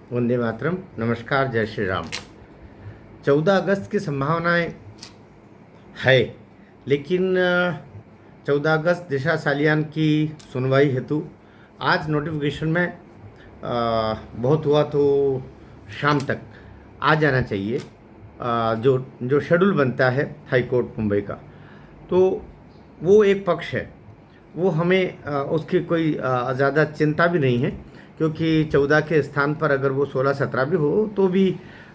वंदे मातरम। नमस्कार, जय श्री राम। 14 अगस्त की संभावनाएं है, लेकिन 14 अगस्त दिशा सालियान की सुनवाई हेतु आज नोटिफिकेशन में बहुत हुआ तो शाम तक आ जाना चाहिए। जो जो शेड्यूल बनता है हाई कोर्ट मुंबई का, तो वो एक पक्ष है। वो हमें उसकी कोई ज़्यादा चिंता भी नहीं है, क्योंकि 14 के स्थान पर अगर वो 16-17 भी हो तो भी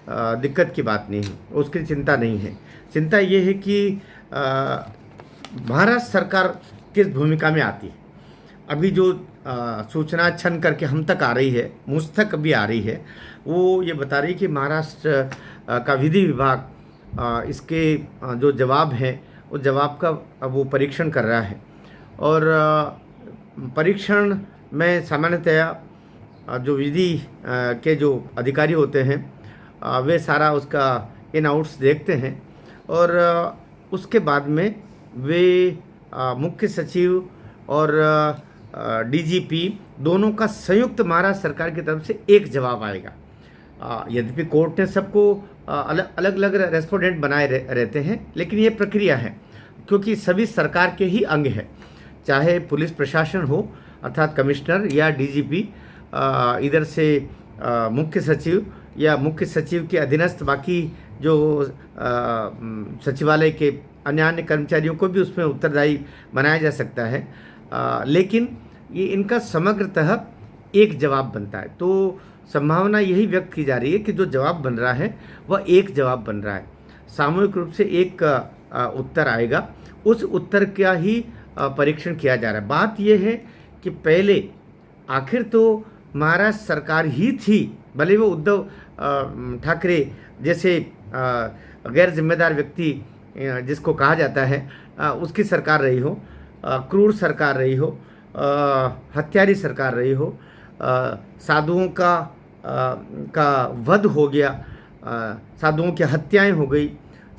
दिक्कत की बात नहीं है, उसकी चिंता नहीं है। चिंता ये है कि महाराष्ट्र सरकार किस भूमिका में आती है। अभी जो सूचना छन करके हम तक आ रही है, मुझ तक भी आ रही है, वो ये बता रही कि महाराष्ट्र का विधि विभाग इसके जो जवाब हैं उस जवाब का वो परीक्षण कर रहा है। और परीक्षण में सामान्यतया जो विधि के जो अधिकारी होते हैं वे सारा उसका इन आउट्स देखते हैं, और उसके बाद में वे मुख्य सचिव और डीजीपी दोनों का संयुक्त महाराष्ट्र सरकार की तरफ से एक जवाब आएगा। यद्यपि कोर्ट ने सबको अलग अलग रेस्पोंडेंट बनाए रहते हैं, लेकिन ये प्रक्रिया है क्योंकि सभी सरकार के ही अंग है, चाहे पुलिस प्रशासन हो अर्थात कमिश्नर या डीजीपी, इधर से मुख्य सचिव या मुख्य सचिव के अधीनस्थ बाकी जो सचिवालय के अन्य कर्मचारियों को भी उसमें उत्तरदायी बनाया जा सकता है। लेकिन ये इनका समग्रतः एक जवाब बनता है। तो संभावना यही व्यक्त की जा रही है कि जो जवाब बन रहा है वह एक जवाब बन रहा है, सामूहिक रूप से एक उत्तर आएगा, उस उत्तर का ही परीक्षण किया जा रहा है। बात यह है कि पहले आखिर तो महाराष्ट्र सरकार ही थी, भले वो उद्धव ठाकरे जैसे गैर जिम्मेदार व्यक्ति जिसको कहा जाता है उसकी सरकार रही हो, क्रूर सरकार रही हो, हत्यारी सरकार रही हो, साधुओं का वध हो गया, साधुओं की हत्याएं हो गई,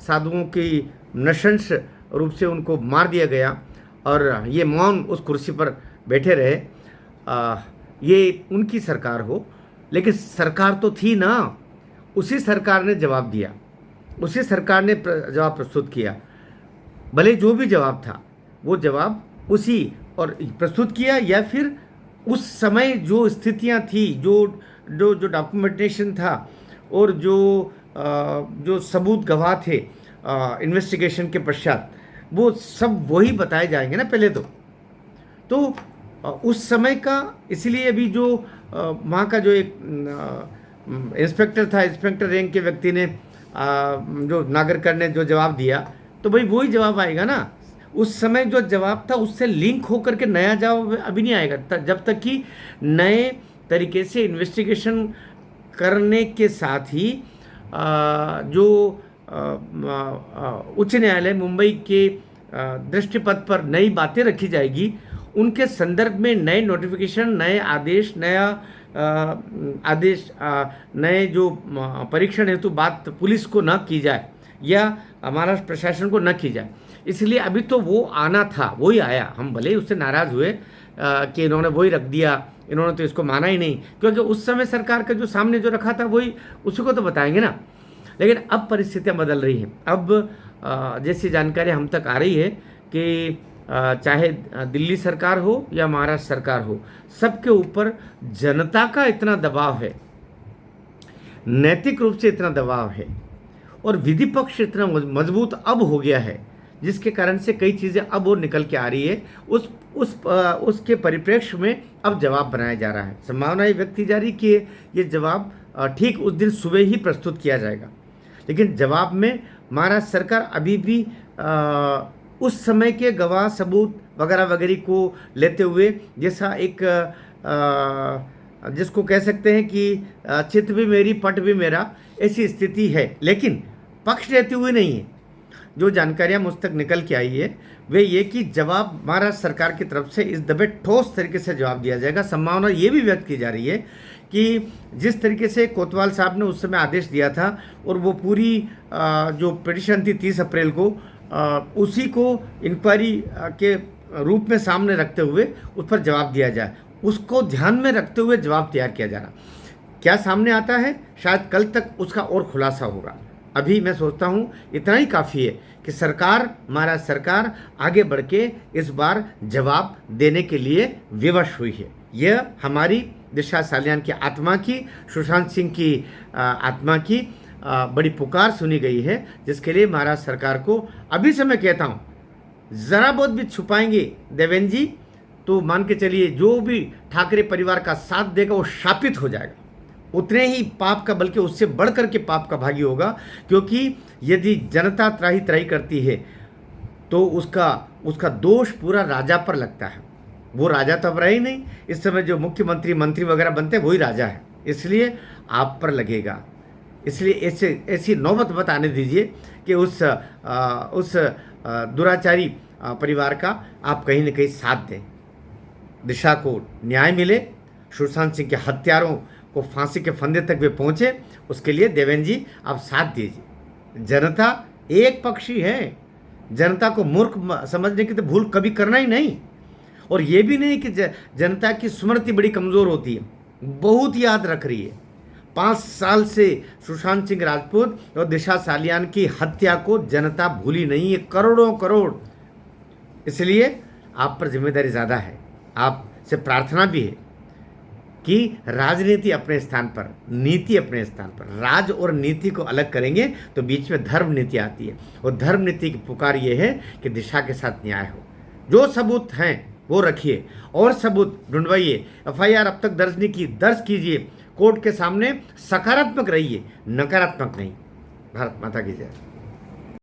साधुओं की नृशंस रूप से उनको मार दिया गया और ये मौन उस कुर्सी पर बैठे रहे, ये उनकी सरकार हो। लेकिन सरकार तो थी ना, उसी सरकार ने जवाब दिया, उसी सरकार ने जवाब प्रस्तुत किया। भले जो भी जवाब था वो जवाब उसी और प्रस्तुत किया, या फिर उस समय जो स्थितियां थी, जो जो जो डॉक्यूमेंटेशन था और जो सबूत गवाह थे इन्वेस्टिगेशन के पश्चात, वो सब वही बताए जाएंगे ना पहले तो उस समय का। इसलिए अभी जो वहाँ का जो एक इंस्पेक्टर था, इंस्पेक्टर रैंक के व्यक्ति ने जो नागरकर ने जो जवाब दिया, तो भाई वही जवाब आएगा ना। उस समय जो जवाब था उससे लिंक होकर के नया जवाब अभी नहीं आएगा, जब तक कि नए तरीके से इन्वेस्टिगेशन करने के साथ ही जो उच्च न्यायालय मुंबई के दृष्टिपथ पर नई बातें रखी जाएगी, उनके संदर्भ में नए नोटिफिकेशन, नए आदेश, नए जो परीक्षण हेतु बात पुलिस को न की जाए या हमारा प्रशासन को न की जाए। इसलिए अभी तो वो आना था, वही आया। हम भले ही उससे नाराज़ हुए कि इन्होंने वही रख दिया, इन्होंने तो इसको माना ही नहीं, क्योंकि उस समय सरकार का जो सामने जो रखा था वही उसी को तो बताएंगे ना। लेकिन अब परिस्थितियां बदल रही हैं। अब जैसी जानकारी हम तक आ रही है कि चाहे दिल्ली सरकार हो या महाराष्ट्र सरकार हो, सबके ऊपर जनता का इतना दबाव है, नैतिक रूप से इतना दबाव है और विधि पक्ष इतना मजबूत अब हो गया है, जिसके कारण से कई चीज़ें अब और निकल के आ रही है। उसके परिप्रेक्ष्य में अब जवाब बनाया जा रहा है। संभावना ये व्यक्त की जा रही कि ये जवाब ठीक उस दिन सुबह ही प्रस्तुत किया जाएगा। लेकिन जवाब में महाराष्ट्र सरकार अभी भी उस समय के गवाह सबूत वगैरह वगैरह को लेते हुए, जैसा एक जिसको कह सकते हैं कि चित भी मेरी पट भी मेरा, ऐसी स्थिति है। लेकिन पक्ष लेते हुए नहीं है। जो जानकारियां मुझ तक निकल के आई है वे ये कि जवाब महाराष्ट्र सरकार की तरफ से इस दफे ठोस तरीके से जवाब दिया जाएगा। संभावना ये भी व्यक्त की जा रही है कि जिस तरीके से कोतवाल साहब ने उस समय आदेश दिया था और वो पूरी जो पिटीशन थी 30 अप्रैल को, उसी को इंक्वायरी के रूप में सामने रखते हुए उस पर जवाब दिया जाए, उसको ध्यान में रखते हुए जवाब तैयार किया जा रहा। क्या सामने आता है शायद कल तक उसका और खुलासा होगा। अभी मैं सोचता हूँ इतना ही काफ़ी है कि सरकार, महाराज सरकार आगे बढ़ के इस बार जवाब देने के लिए विवश हुई है। यह हमारी दिशा सालियान की आत्मा की, सुशांत सिंह की आत्मा की बड़ी पुकार सुनी गई है, जिसके लिए महाराज सरकार को अभी से मैं कहता हूँ, ज़रा बहुत भी छुपाएंगे देवेंद्र जी तो मान के चलिए जो भी ठाकरे परिवार का साथ देगा वो शापित हो जाएगा, उतने ही पाप का बल्कि उससे बढ़ कर के पाप का भागी होगा। क्योंकि यदि जनता त्राही त्राही करती है तो उसका दोष पूरा राजा पर लगता है। वो राजा तो अब रहे ही नहीं, इस समय जो मुख्यमंत्री मंत्री वगैरह बनते हैं वही राजा है, इसलिए आप पर लगेगा। इसलिए ऐसी नौबत मत आने दीजिए कि उस दुराचारी परिवार का आप कहीं न कहीं साथ दें, दिशा को न्याय मिले, सुशांत सिंह के हत्यारों को फांसी के फंदे तक वे पहुँचे, उसके लिए देवेंद्र जी आप साथ दीजिए। जनता एक पक्षी है, जनता को मूर्ख समझने की तो भूल कभी करना ही नहीं। और ये भी नहीं कि जनता की स्मृति बड़ी कमज़ोर होती है, बहुत याद रख रही है। 5 साल से सुशांत सिंह राजपूत और दिशा सालियान की हत्या को जनता भूली नहीं है, करोड़ों करोड़। इसलिए आप पर जिम्मेदारी ज़्यादा है, आपसे प्रार्थना भी है कि राजनीति अपने स्थान पर, नीति अपने स्थान पर। राज और नीति को अलग करेंगे तो बीच में धर्म नीति आती है, और धर्म नीति की पुकार ये है कि दिशा के साथ न्याय हो। जो सबूत हैं वो रखिए और सबूत ढूंढवाइए। FIR अब तक दर्ज नहीं की, दर्ज कीजिए, कोर्ट के सामने सकारात्मक रहिए, नकारात्मक नहीं। भारत माता की जय।